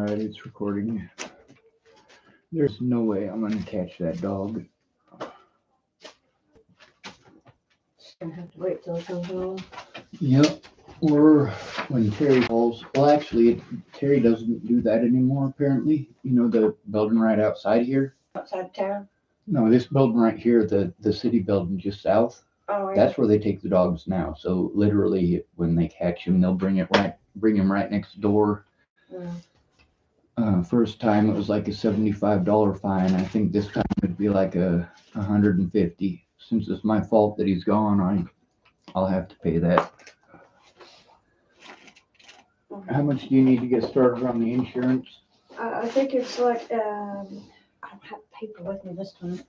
Alright, it's recording. There's no way I'm gonna catch that dog. Just gonna have to wait till it comes home. Yep. Or when Terry calls. Well, actually, Terry doesn't do that anymore, apparently. You know, the building right outside here? Outside town? No, this building right here, the city building just south. Oh, yeah. That's where they take the dogs now. So literally, when they catch him, they'll bring him right next door. First time it was like a $75 fine. I think this time it'd be like a $150. Since it's my fault that he's gone, I'll have to pay that. How much do you need to get started on the insurance? I think it's like, I don't have paper with me this time.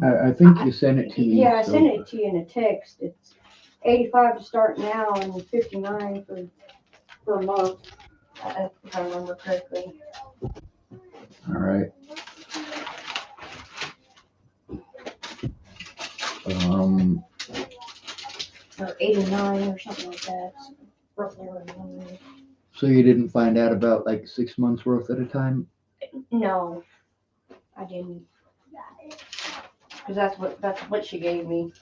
I think you sent it to me. Yeah, I sent it to you in a text. It's 85 to start now and 59 for a month, if I remember correctly. All right. Or 89 or something like that. It's roughly around there. So you didn't find out about like 6 months worth at a time? No, I didn't. Because that's what she gave me.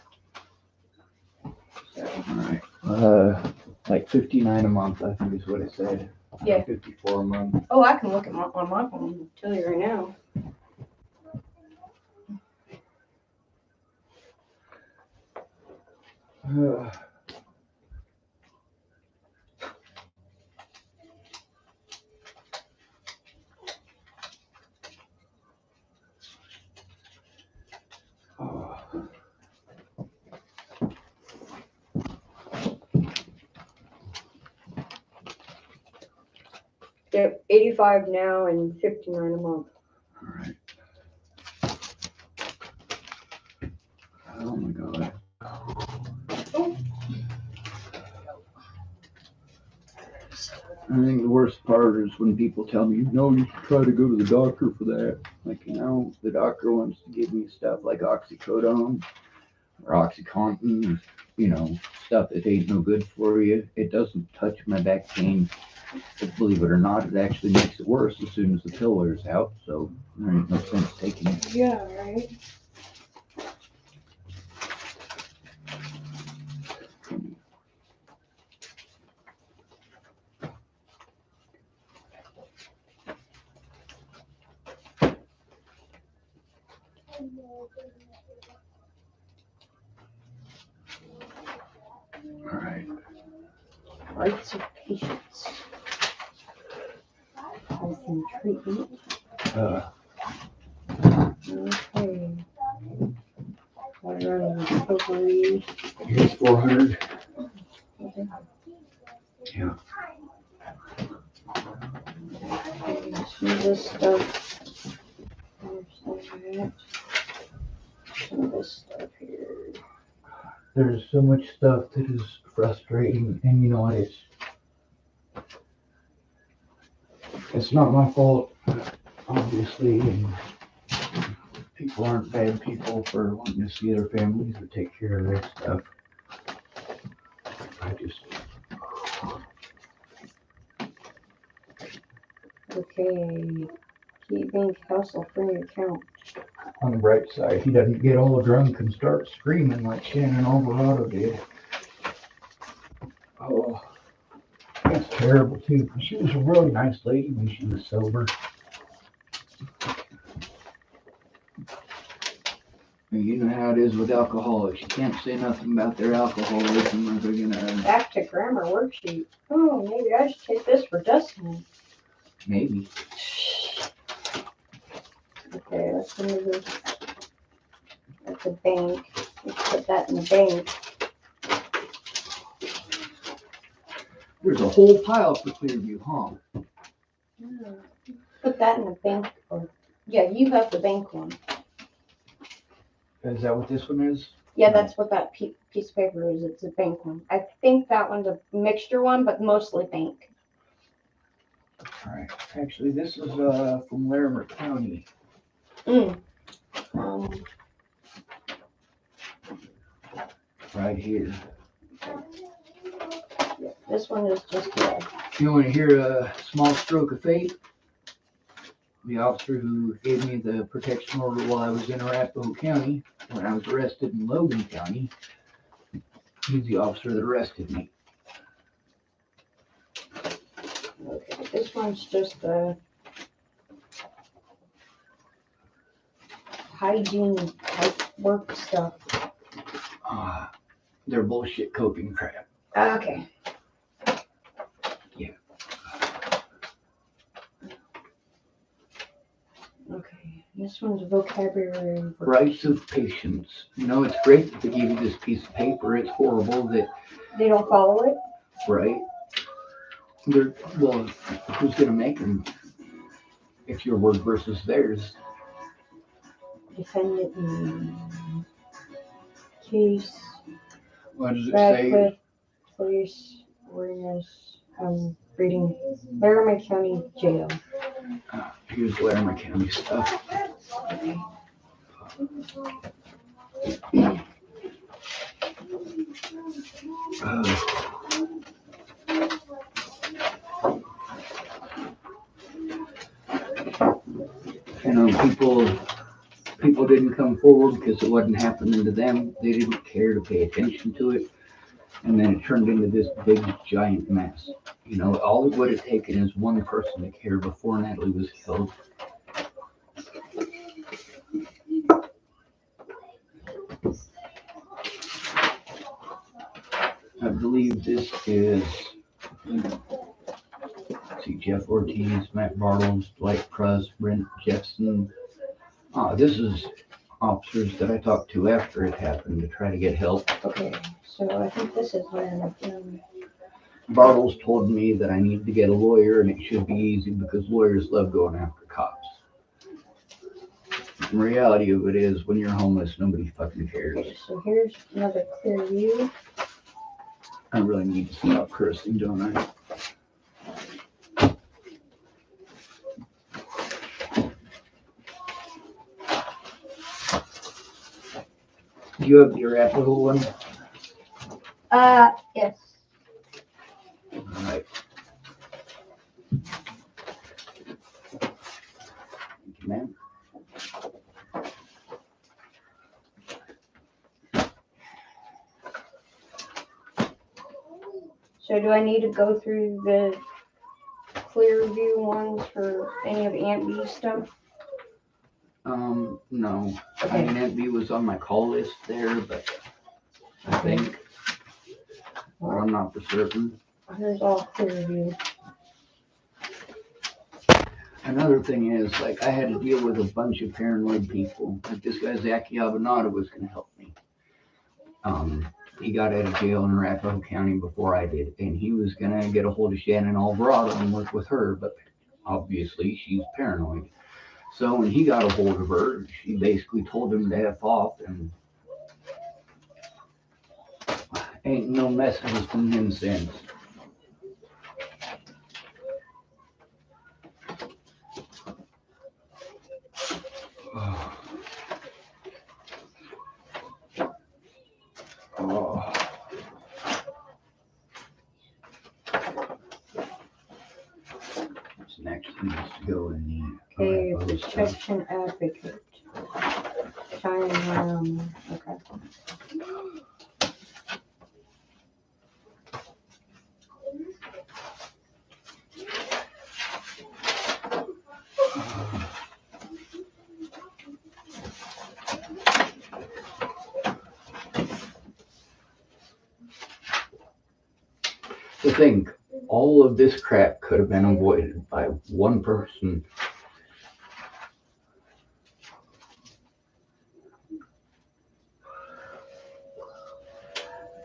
So. All right. Like 59 a month, I think is what it said. Yeah. 54 a month. Oh, I can look at my phone and tell you right now. Yep, 85 now and 59 a month. All right. Oh my God. Oh. I think the worst part is when people tell me, no, you should try to go to the doctor for that. Like, the doctor wants to give me stuff like oxycodone or OxyContin, stuff that ain't no good for you. It doesn't touch my back pain. But believe it or not, it actually makes it worse as soon as the pill wears out. So there ain't no sense taking it. Yeah, right. All right. Rights of patients. Health and treatment. Okay. Recovery. Here's 400. Okay. Yeah. Some of this stuff. Some of this stuff here. There's so much stuff that is frustrating, and you know what? It's not my fault, obviously, and people aren't bad people for wanting to see their families or take care of their stuff. Okay. Keeping Castle-free account. On the bright side, he doesn't get all drunk and start screaming like Shannon Alvarado did. Oh, that's terrible too, because she was a really nice lady when she was sober. You know how it is with alcoholics. You can't say nothing about their alcoholism or they're gonna... Back to grammar worksheet. Oh, maybe I should take this for Dustin. Maybe. Okay, let's move this. That's a bank. Let's put that in the bank. There's a whole pile for Clearview, huh? Put that in the bank. Yeah, you have the bank one. Is that what this one is? Yeah, that's what that piece of paper is. It's a bank one. I think that one's a mixture one, but mostly bank. All right. Actually, this is from Larimer County. Right here. Yeah, this one is just You want to hear a small stroke of fate? the officer who gave me the protection order while I was in Arapahoe County, when I was arrested in Logan County, he's the officer that arrested me. Okay, this one's just the hygiene type work stuff. They're bullshit coping crap. Okay. Yeah. Okay, this one's vocabulary. Rights of patients. You know, it's great that they give you this piece of paper. It's horrible that, They don't follow it? right? Well, who's going to make them if your word versus theirs? Defendant in case. What does it say? Radcliffe Police Awareness. Reading Laramie County Jail. Here's Laramie County stuff. Okay. You know, people didn't come forward because it wasn't happening to them. They didn't care to pay attention to it. And then it turned into this big, giant mess. You know, all it would have taken is one person to care before Natalie was killed. I believe this is, see, Jeff Ortiz, Matt Bartles, Dwight Pruss, Brent Jeffson. This is officers that I talked to after it happened to try to get help. Okay, so I think this is Laramie County. Bartles told me that I need to get a lawyer and it should be easy because lawyers love going after cops. The reality of it is when you're homeless, nobody fucking cares. Okay, so here's another clear view. I really need to stop cursing, don't I? Do you have your Arapahoe one? Yes. All right. Thank you, ma'am. So do I need to go through the clear view ones for any of Aunt B's stuff? No. I mean, Aunt B was on my call list there, but I think, but I'm not for certain. Here's all clear view. Another thing is, like, I had to deal with a bunch of paranoid people. Like this guy, Zachy Avenado, was going to help me. He got out of jail in Arapahoe County before I did, and he was going to get a hold of Shannon Alvarado and work with her, but obviously she's paranoid. So when he got a hold of her, she basically told him to F off, and ain't no messages from him since. Oh. This next needs to go in the Okay, Arapahoe stuff. protection advocate. Shining around. Okay. To think, all of this crap could have been avoided by one person.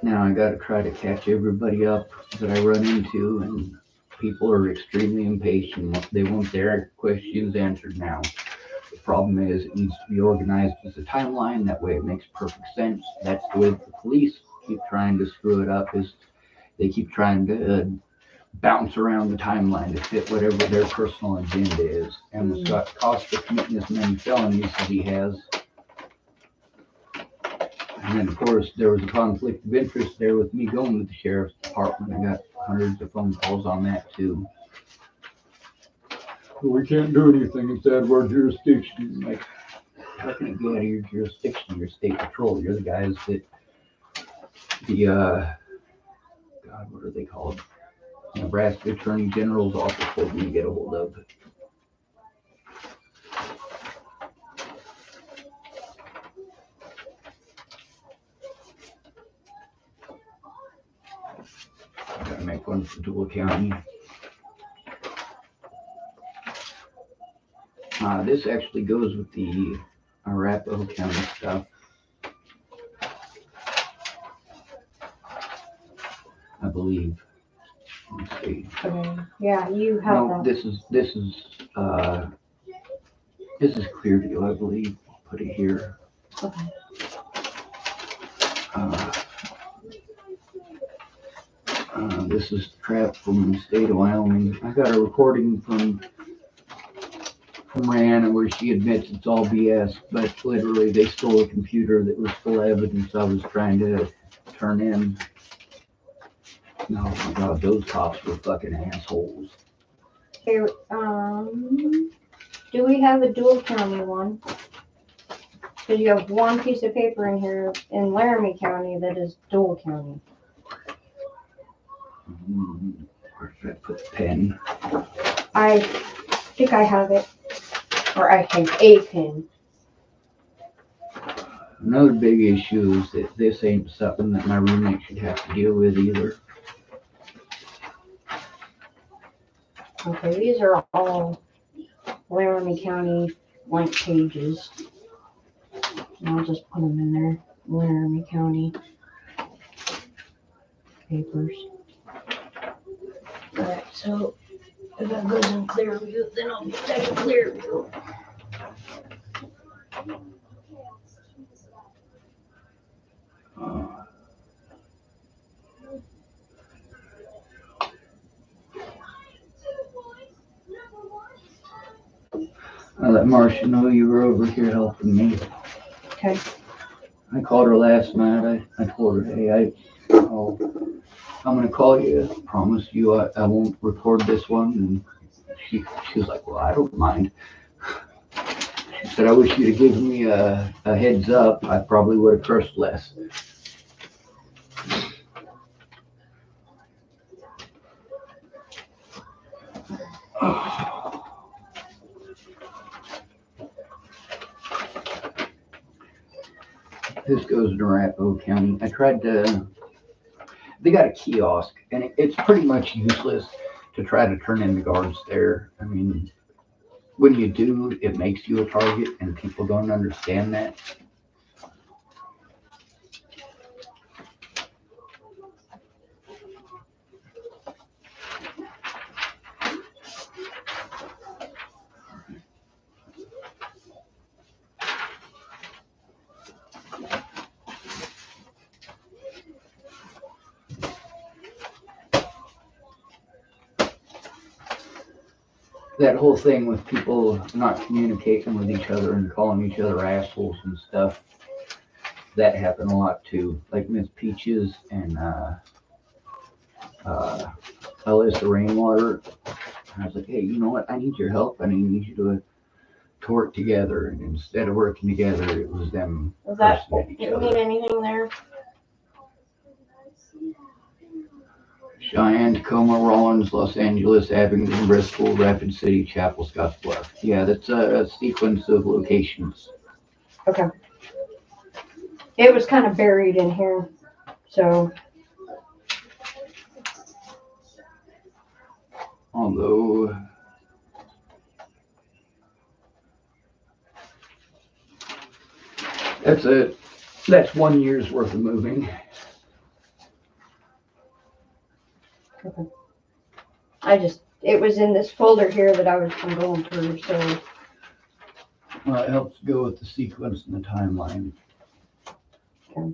Now I gotta try to catch everybody up that I run into, and people are extremely impatient. They want their questions answered now. The problem is it needs to be organized as a timeline. That way it makes perfect sense. That's the way the police keep trying to screw it up, is they keep trying to bounce around the timeline to fit whatever their personal agenda is. And with Scott Costa committing as many felonies as he has, and then of course there was a conflict of interest there with me going to the sheriff's department. I got hundreds of phone calls on that too. we can't do anything, it's out of our jurisdiction. Like, how can it go out of your jurisdiction, your state patrol? You're the guys that, God, what are they called? Nebraska Attorney General's office told me to get a hold of. Gotta make one for Dual County. This actually goes with the Arapahoe County stuff. I believe. Let's see. Okay. Yeah, you have No, that. this is Clearview, I believe. I'll put it here. Okay. This is crap from the state of Wyoming. I got a recording from Rihanna where she admits it's all BS, but literally they stole a computer that was full of evidence I was trying to turn in. No, oh my God, those cops were fucking assholes. Okay, do we have a Dual County one? Because you have one piece of paper in here in Laramie County that is Dual County. Where did I put the pen? I think I have it. Or I have a pin. Another big issue is that this ain't something that my roommate should have to deal with either. Okay, these are all Laramie County blank pages. And I'll just put them in there. Laramie County papers. Alright, so if that goes in Clearview, then I'll be back in Clearview. I let Marcia know you were over here helping me. Okay. I called her last night. I told her, hey, I'm gonna call you. I promise you I won't record this one. And she was like, well, I don't mind. She said, I wish you'd have given me a heads up. I probably would have cursed less. This goes to Arapahoe County. I tried to, they got a kiosk, and it's pretty much useless to try to turn in the guards there. I mean, when you do, it makes you a target, and people don't understand that. That whole thing with people not communicating with each other and calling each other assholes and stuff, that happened a lot too. Like Miss Peaches and Alyssa Rainwater. I was like, hey, you know what? I need your help. I need you to work together. And instead of working together, it was them cursing at each You other. need anything there? Cheyenne, Tacoma, Rollins, Los Angeles, Abingdon, Bristol, Rapid City, Chapel, Scottsbluff. Yeah, that's a sequence of locations. Okay. It was kind of buried in here, so. Although that's 1 year's worth of moving. Okay. It was in this folder here that I was going through, so. Well, it helps go with the sequence and the timeline. Okay.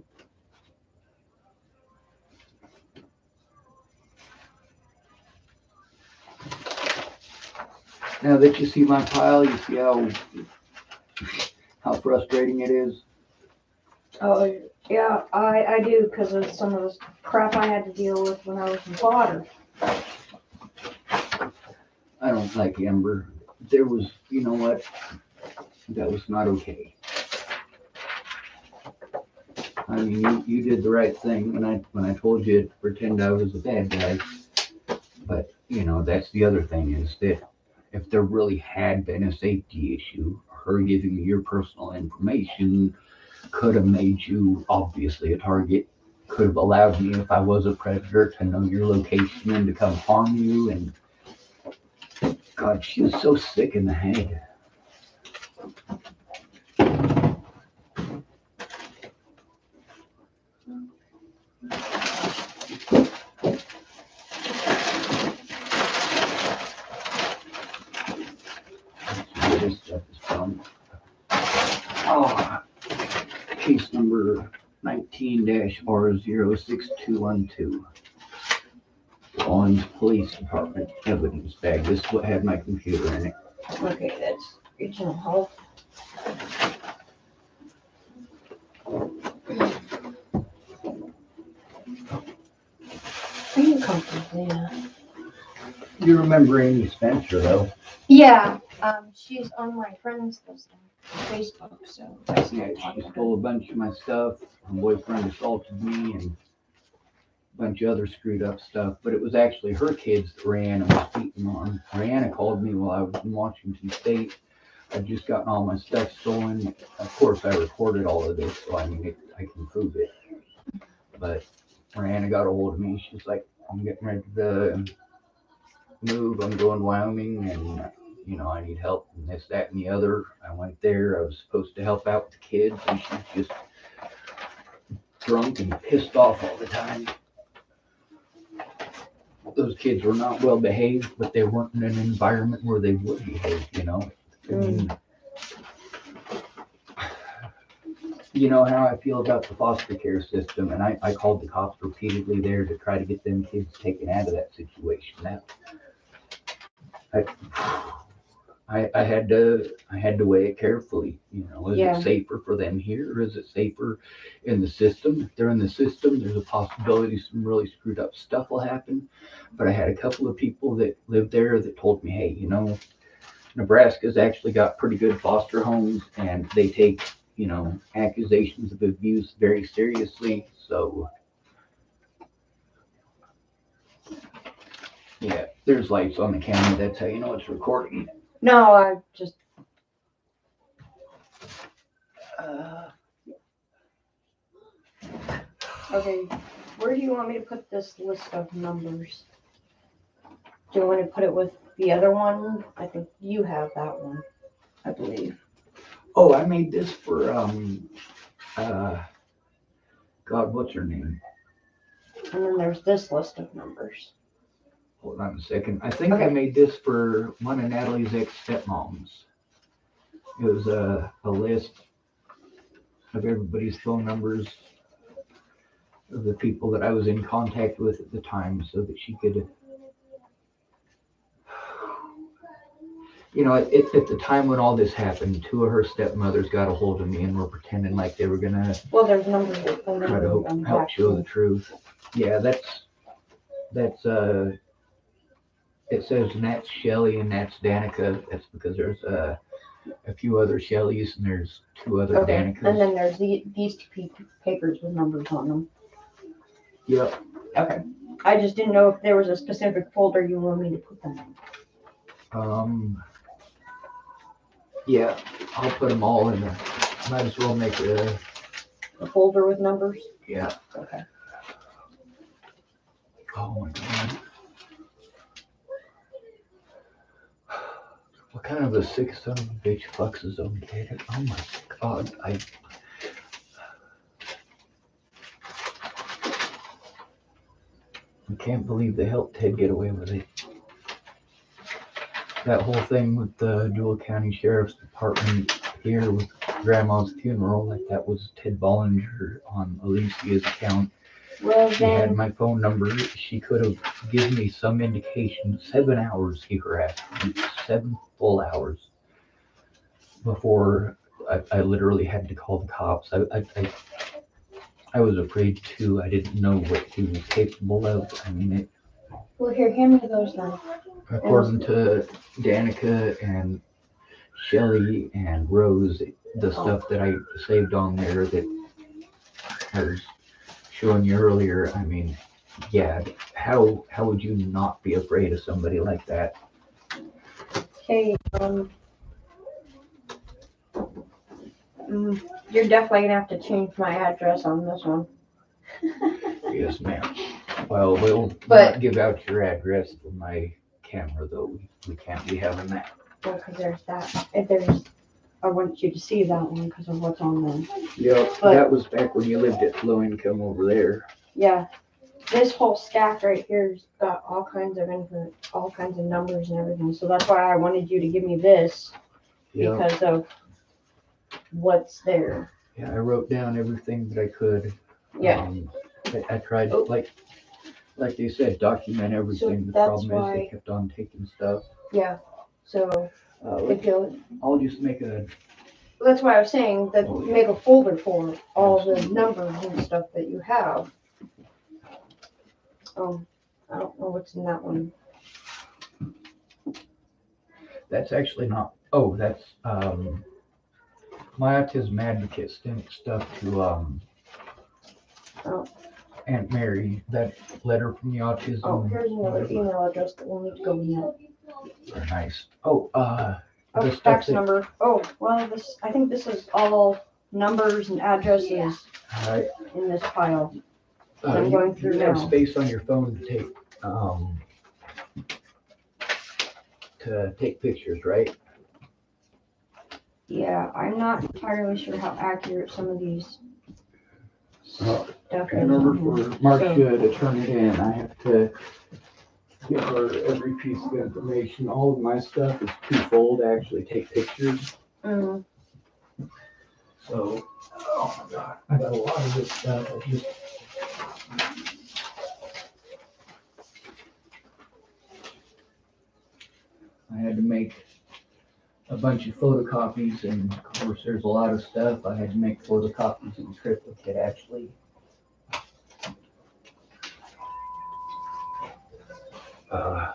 Now that you see my pile, you see how frustrating it is. Oh, yeah, I do, because of some of the crap I had to deal with when I was in water. I don't like Ember. there was, you know what, that was not okay. I mean, you did the right thing when I told you to pretend I was a bad guy. But, you know, that's the other thing is that if there really had been a safety issue, her giving me your personal information could have made you obviously a target, could have allowed me, if I was a predator, to know your location and to come harm you. And God, she was so sick in the head. This stuff is from, oh, case number 19-R06212. Owens Police Department evidence bag. This is what had my computer in it. Okay, that's regional health. Are you comfortable? Yeah. You remember Amy Spencer, though? Yeah. She's on my friends list on Facebook, so I still Yeah, talk she to her. stole a bunch of my stuff. Her boyfriend assaulted me and a bunch of other screwed up stuff. But it was actually her kids that Rihanna was beating on. Rihanna called me while I was in Washington State. I'd just gotten all my stuff stolen. Of course, I recorded all of this, so I mean, I can prove it. But Rihanna got a hold of me. She's like, I'm getting ready to move. I'm going to Wyoming, and you know, I need help and this, that, and the other. I went there. I was supposed to help out with the kids, and she's just drunk and pissed off all the time. Those kids were not well behaved, but they weren't in an environment where they would behave, you know. I mean, you know how I feel about the foster care system, and I called the cops repeatedly there to try to get them kids taken out of that situation. I had to weigh it carefully. You know, is Yeah. it safer for them here, or is it safer in the system? If they're in the system, there's a possibility some really screwed up stuff will happen. But I had a couple of people that lived there that told me, hey, you know, Nebraska's actually got pretty good foster homes, and they take, you know, accusations of abuse very seriously. So yeah, there's lights on the camera. That's how you know it's recording. No, I just. Okay, where do you want me to put this list of numbers? Do you want to put it with the other one? I think you have that one, I believe. Oh, I made this for God, what's her name? And then there's this list of numbers. Hold on a second. I think I Okay. made this for one of Natalie's ex-stepmoms. It was a list of everybody's phone numbers of the people that I was in contact with at the time so that she could, you know, at the time when all this happened, two of her stepmothers got a hold of me and were pretending like they were gonna Well, there's numbers with phone try to numbers on the help back show the too. truth. Yeah, that's it says Nat's Shelley and Nat's Danica. That's because there's a few other Shelleys and there's two other Okay, Danicas. and then there's these two papers with numbers on them. Yep. Okay. I just didn't know if there was a specific folder you wanted me to put them in. Yeah, I'll put them all in there. Might as well make a folder with numbers? Yeah. Okay. Oh my God. What kind of a sick son of a bitch fucks his own kid? Oh my God. I can't believe they helped Ted get away with it. That whole thing with the Jewell County Sheriff's Department here with Grandma's funeral, like that was Ted Bollinger on Alicia's account. Well, She had then, my phone number. She could have given me some indication. 7 hours he harassed me. 7 full hours before I literally had to call the cops. I was afraid too. I didn't know what he was capable of. I mean, Well, here, hand me those then. According to Danica and Shelly and Rose, the stuff that I saved on there that I was showing you earlier, I mean, yeah, how would you not be afraid of somebody like that? Okay, you're definitely gonna have to change my address on this one. Yes, ma'am. Well, we'll But- not give out your address for my camera, though. We can't be having that. Well, because there's that. I want you to see that one because of what's on them. Yeah, But- that was back when you lived at Low Income over there. Yeah, this whole stack right here's got all kinds of all kinds of numbers and everything. So that's why I wanted you to give me this Yeah, because of what's there. yeah, I wrote down everything that I could. Yeah. I tried, Oh. like they said, document everything. The that's problem is why- they kept on taking stuff. Yeah. So if you, I'll just make a, that's why I was saying that make a folder for all the numbers and stuff that you have. I don't know what's in that one. that's actually not, oh, that's, my autism advocate sent stuff to, Oh. Aunt Mary, that letter from the autism. Oh, here's another email address that will need to go in there. Very nice. Oh, Oh, the stuff fax that, number. Oh, well, I think this is all numbers and addresses alright, in this pile. I'm going through you have now. space on your phone to take pictures, right? Yeah, I'm not entirely sure how accurate some of these stuff is. In order on here. for Marcia to turn it in, I have to give her every piece of information. All of my stuff is twofold, I actually take pictures. Mm, So, oh my God, I got a lot of this stuff. I had to make a bunch of photocopies, and of course, there's a lot of stuff. I had to make photocopies in triplicate, actually. I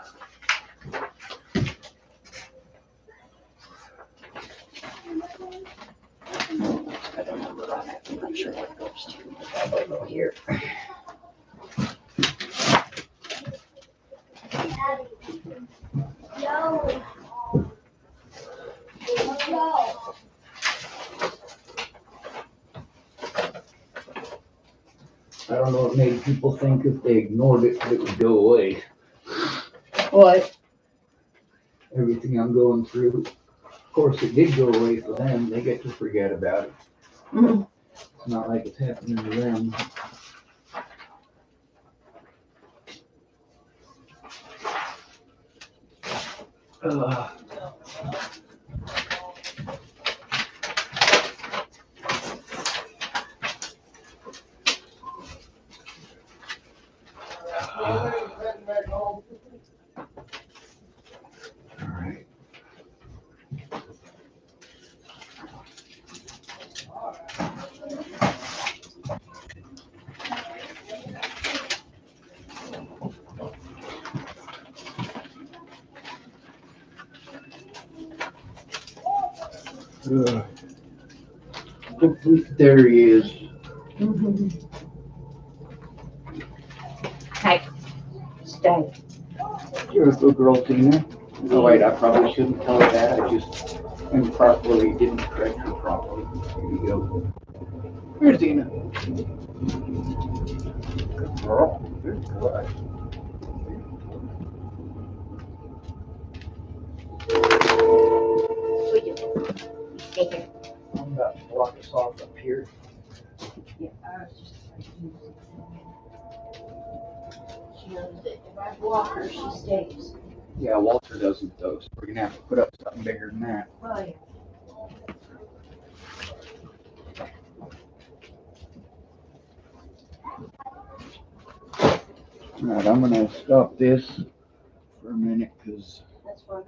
don't remember on it. I'm not sure what it goes to. I'll go here. I don't know what made people think if they ignored it, it would go away. What? Everything I'm going through. Of course, it did go away for them. They get to forget about it. Mhm. It's not like it's happening to them. All right. There he is. Hey, stay. You're a good girl, Tina. Oh wait, I probably shouldn't tell her that. I just improperly didn't correct her properly. Here you go. Here's Tina. Good girl. Good girl. Stay here. I'm about to block us off up here. Yeah, I was just. She knows that if I block her, she stays. Yeah, Walter doesn't though, so we're gonna have to put up something bigger than that. Right. Alright, I'm gonna stop this for a minute because That's fine.